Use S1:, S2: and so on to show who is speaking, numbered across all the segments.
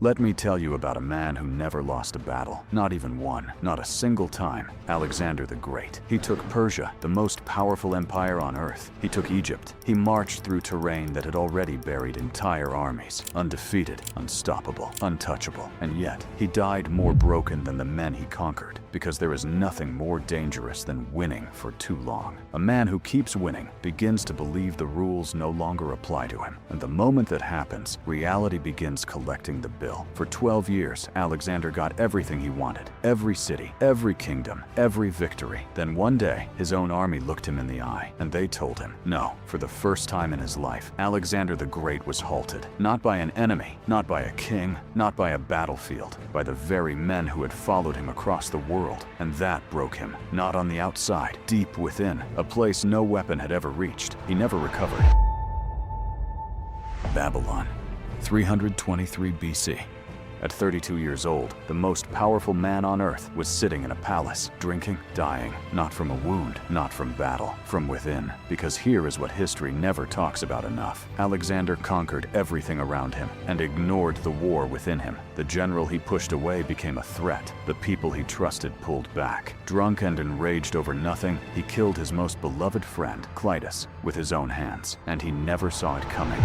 S1: Let me tell you about a man who never lost a battle, not even one, not a single time. Alexander the Great. He took Persia, the most powerful empire on earth. He took Egypt. He marched through terrain that had already buried entire armies. Undefeated, unstoppable, untouchable. And yet, he died more broken than the men he conquered, because there is nothing more dangerous than winning for too long. A man who keeps winning begins to believe the rules no longer apply to him. And the moment that happens, reality begins collecting the bill. For 12 years, Alexander got everything he wanted. Every city, every kingdom, every victory. Then one day, his own army looked him in the eye, and they told him, no. For the first time in his life, Alexander the Great was halted. Not by an enemy, not by a king, not by a battlefield, by the very men who had followed him across the world. And that broke him. Not on the outside, deep within, a place no weapon had ever reached. He never recovered. Babylon. 323 BC. At 32 years old, the most powerful man on earth was sitting in a palace, drinking, dying, not from a wound, not from battle, from within. Because here is what history never talks about enough. Alexander conquered everything around him and ignored the war within him. The general he pushed away became a threat. The people he trusted pulled back. Drunk and enraged over nothing, he killed his most beloved friend, Clitus, with his own hands, and he never saw it coming.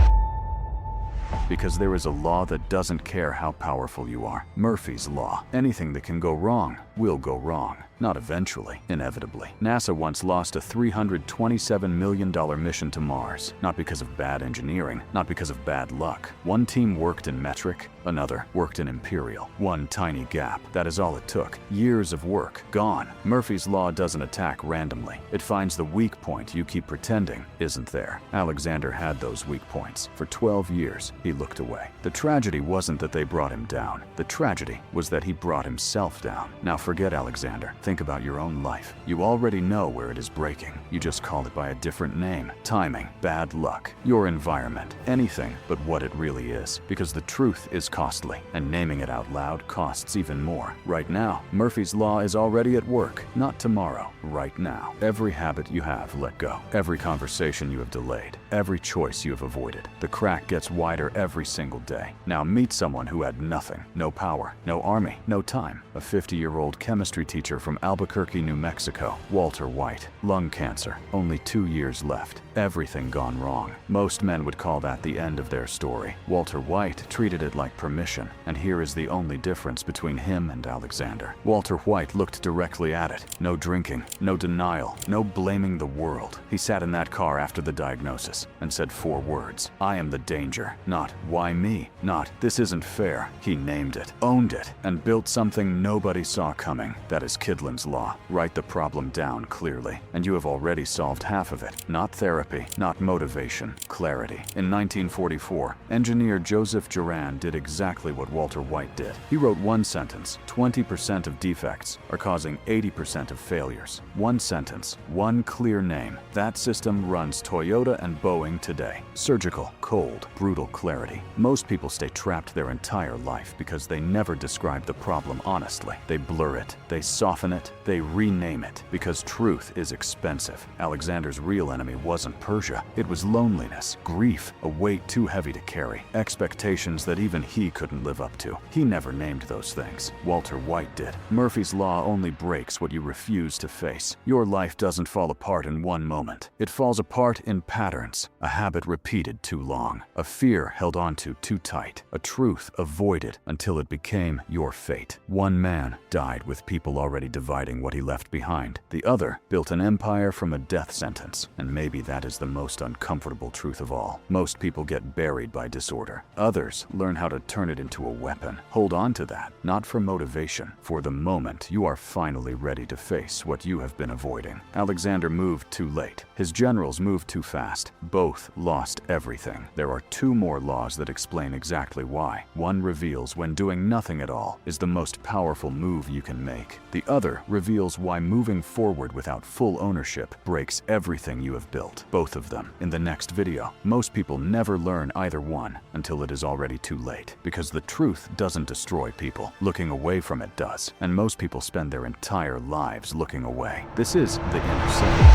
S1: Because there is a law that doesn't care how powerful you are. Murphy's Law. Anything that can go wrong will go wrong. Not eventually, inevitably. NASA once lost a $327 million mission to Mars, not because of bad engineering, not because of bad luck. One team worked in metric, another worked in imperial. One tiny gap, that is all it took. Years of work, gone. Murphy's Law doesn't attack randomly. It finds the weak point you keep pretending isn't there. Alexander had those weak points. For 12 years, he looked away. The tragedy wasn't that they brought him down. The tragedy was that he brought himself down. Now forget Alexander. Think about your own life. You already know where it is breaking. You just call it by a different name. Timing, bad luck, your environment, anything but what it really is. Because the truth is costly, and naming it out loud costs even more. Right now, Murphy's Law is already at work. Not tomorrow, right now. Every habit you have let go. Every conversation you have delayed. Every choice you have avoided. The crack gets wider every single day. Now meet someone who had nothing. No power, no army, no time. A 50-year-old chemistry teacher from Albuquerque, New Mexico, Walter White. Lung cancer, only 2 years left. Everything gone wrong. Most men would call that the end of their story. Walter White treated it like permission, and here is the only difference between him and Alexander. Walter White looked directly at it. No drinking, no denial, no blaming the world. He sat in that car after the diagnosis and said 4 words. I am the danger. Not, why me? Not, this isn't fair. He named it, owned it, and built something nobody saw coming. That is Kidlin's Law. Write the problem down clearly, and you have already solved half of it. Not therapy, not motivation, clarity. In 1944, engineer Joseph Juran did exactly what Walter White did. He wrote one sentence: 20% of defects are causing 80% of failures. One sentence, one clear name. That system runs Toyota and Boeing today. Surgical, cold, brutal clarity. Most people stay trapped their entire life because they never describe the problem honestly. They blur it, they soften it, they rename it, because truth is expensive. Alexander's real enemy wasn't Persia. It was loneliness, grief, a weight too heavy to carry, expectations that even he couldn't live up to. He never named those things. Walter White did. Murphy's Law only breaks what you refuse to face. Your life doesn't fall apart in one moment. It falls apart in patterns. A habit repeated too long. A fear held onto too tight. A truth avoided until it became your fate. One man died with people already dividing what he left behind. The other built an empire from a death sentence. And maybe that is the most uncomfortable truth of all. Most people get buried by disorder. Others learn how to turn it into a weapon. Hold on to that, not for motivation, for the moment you are finally ready to face what you have been avoiding. Alexander moved too late. His generals moved too fast. Both lost everything. There are 2 more laws that explain exactly why. One reveals when doing nothing at all is the most powerful move you can make. The other reveals why moving forward without full ownership breaks everything you have built. Both of them in the next video. Most people never learn either one until it is already too late, because the truth doesn't destroy people. Looking away from it does, and most people spend their entire lives looking away. This is The Inner Sin.